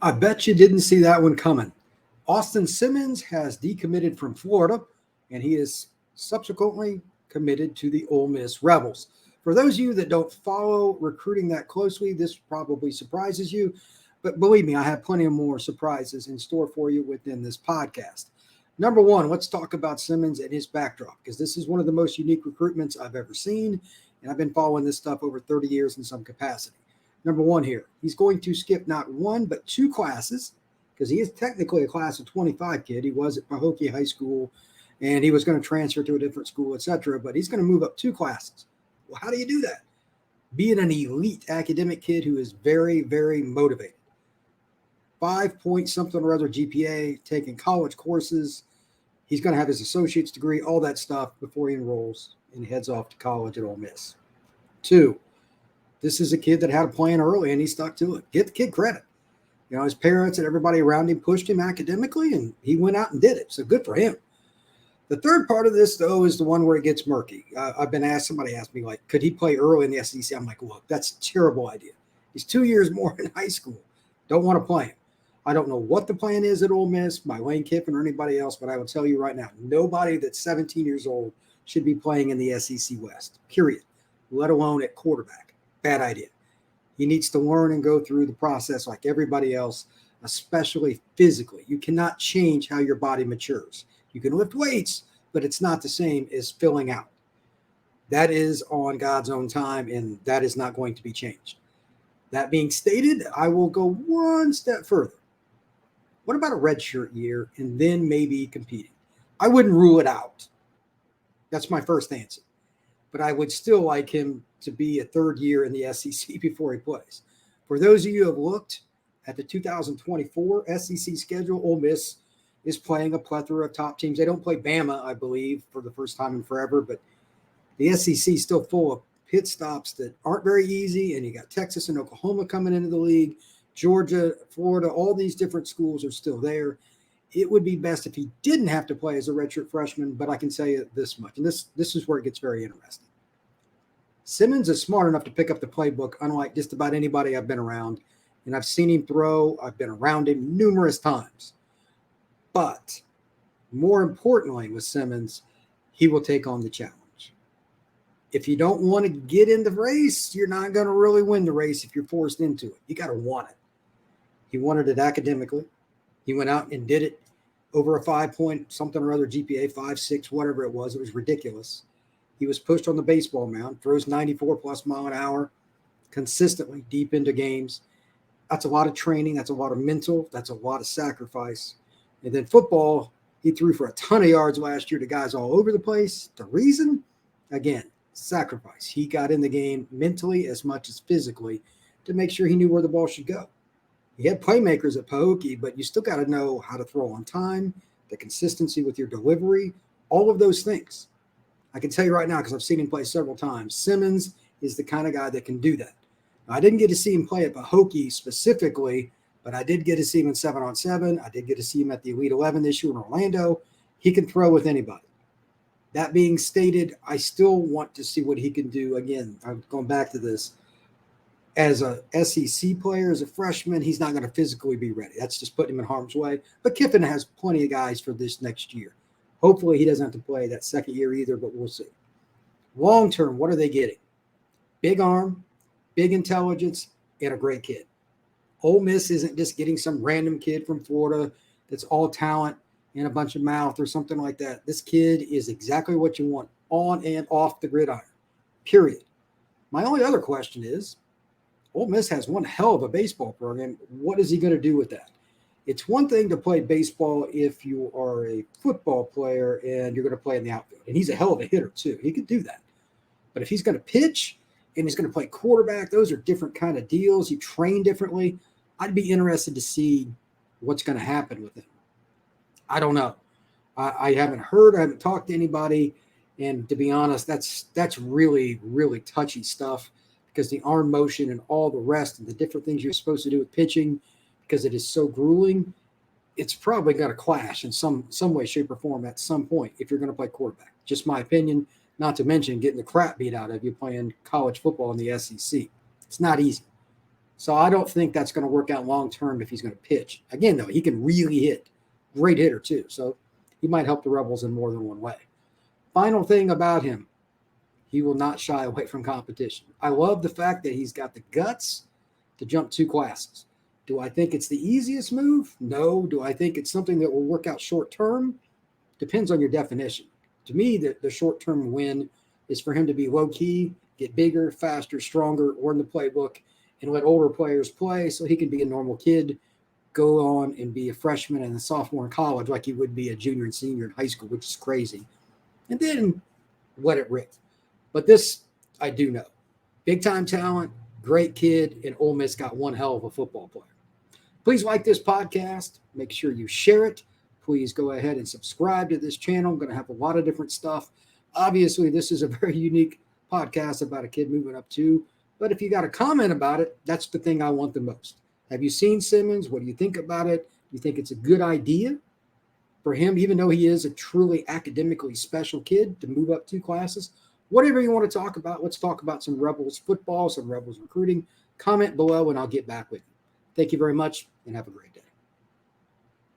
I bet you didn't see that one coming. Austin Simmons has decommitted from Florida, and he is subsequently committed to the Ole Miss Rebels. For those of you that don't follow recruiting that closely, this probably surprises you. But believe me, I have plenty of more surprises in store for you within this podcast. Number one, let's talk about Simmons and his backdrop, because this is one of the most unique recruitments I've ever seen. And I've been following this stuff over 30 years in some capacity. Number one here, he's going to skip not one, but two classes, because he is technically a class of 25 kid. He was at Pahokee High School, and he was going to transfer to a different school, etc. But he's going to move up two classes. Well, how do you do that? Being an elite academic kid who is very, very motivated. 5 point something or other GPA, taking college courses. He's going to have his associate's degree, all that stuff before he enrolls and heads off to college at Ole Miss. Two, this is a kid that had a plan early and he stuck to it. Get the kid credit. You know, his parents and everybody around him pushed him academically and he went out and did it. So good for him. The third part of this, though, is the one where it gets murky. I've been asked, somebody asked me, like, could he play early in the SEC? I'm like, look, that's a terrible idea. He's 2 years more in high school. Don't want to play him. I don't know what the plan is at Ole Miss by Lane Kiffin or anybody else, but I will tell you right now, nobody that's 17 years old should be playing in the SEC West, period, let alone at quarterback. Bad idea. He needs to learn and go through the process like everybody else, especially physically. You cannot change how your body matures. You can lift weights, but it's not the same as filling out. That is on God's own time, and that is not going to be changed. That being stated, I will go one step further. What about a redshirt year and then maybe competing? I wouldn't rule it out. That's my first answer. But I would still like him to be a third year in the SEC before he plays. For those of you who have looked at the 2024 SEC schedule, Ole Miss is playing a plethora of top teams. They don't play Bama, I believe, for the first time in forever, but the SEC is still full of pit stops that aren't very easy, and you got Texas and Oklahoma coming into the league, Georgia, Florida, all these different schools are still there. It would be best if he didn't have to play as a redshirt freshman, but I can tell you this much, and this is where it gets very interesting. Simmons is smart enough to pick up the playbook, unlike just about anybody I've been around, and I've seen him throw. I've been around him numerous times. But more importantly with Simmons, he will take on the challenge. If you don't want to get in the race, you're not going to really win the race if you're forced into it. You got to want it. He wanted it academically. He went out and did it over a 5 point something or other GPA, 5.6, whatever it was. It was ridiculous. He was pushed on the baseball mound, throws 94 plus mile an hour consistently deep into games. That's a lot of training. That's a lot of mental. That's a lot of sacrifice. And then football, he threw for a ton of yards last year to guys all over the place. The reason, again, sacrifice. He got in the game mentally as much as physically to make sure he knew where the ball should go. He had playmakers at Pahokee, but you still got to know how to throw on time, the consistency with your delivery, all of those things. I can tell you right now, because I've seen him play several times, Simmons is the kind of guy that can do that. Now, I didn't get to see him play at Pahokee specifically, but I did get to see him in 7-on-7. I did get to see him at the Elite 11 this year in Orlando. He can throw with anybody. That being stated, I still want to see what he can do. Again, I'm going back to this. As a SEC player, as a freshman, he's not going to physically be ready. That's just putting him in harm's way. But Kiffin has plenty of guys for this next year. Hopefully he doesn't have to play that second year either, but we'll see. Long term, what are they getting? Big arm, big intelligence, and a great kid. Ole Miss isn't just getting some random kid from Florida that's all talent and a bunch of mouth or something like that. This kid is exactly what you want on and off the gridiron, period. My only other question is, Ole Miss has one hell of a baseball program. What is he going to do with that? It's one thing to play baseball if you are a football player and you're going to play in the outfield. And he's a hell of a hitter, too. He could do that. But if he's going to pitch and he's going to play quarterback, those are different kind of deals. You train differently. I'd be interested to see what's going to happen with him. I don't know. I haven't heard. I haven't talked to anybody. And to be honest, that's really, really touchy stuff because the arm motion and all the rest and the different things you're supposed to do with pitching, because it is so grueling, it's probably got to clash in some way, shape, or form at some point if you're going to play quarterback. Just my opinion, not to mention getting the crap beat out of you playing college football in the SEC. It's not easy. So I don't think that's going to work out long term if he's going to pitch. Again, though, he can really hit. Great hitter, too. So he might help the Rebels in more than one way. Final thing about him, he will not shy away from competition. I love the fact that he's got the guts to jump 2 classes. Do I think it's the easiest move? No. Do I think it's something that will work out short term? Depends on your definition. To me, the short term win is for him to be low key, get bigger, faster, stronger, learn the playbook, and let older players play so he can be a normal kid, go on and be a freshman and a sophomore in college like he would be a junior and senior in high school, which is crazy. And then let it rip. But this, I do know. Big-time talent, great kid, and Ole Miss got one hell of a football player. Please like this podcast. Make sure you share it. Please go ahead and subscribe to this channel. I'm going to have a lot of different stuff. Obviously, this is a very unique podcast about a kid moving up too. But if you got a comment about it, that's the thing I want the most. Have you seen Simmons? What do you think about it? Do you think it's a good idea for him, even though he is a truly academically special kid, to move up 2 classes? Whatever you want to talk about, let's talk about some Rebels football, some Rebels recruiting. Comment below, and I'll get back with you. Thank you very much, and have a great day.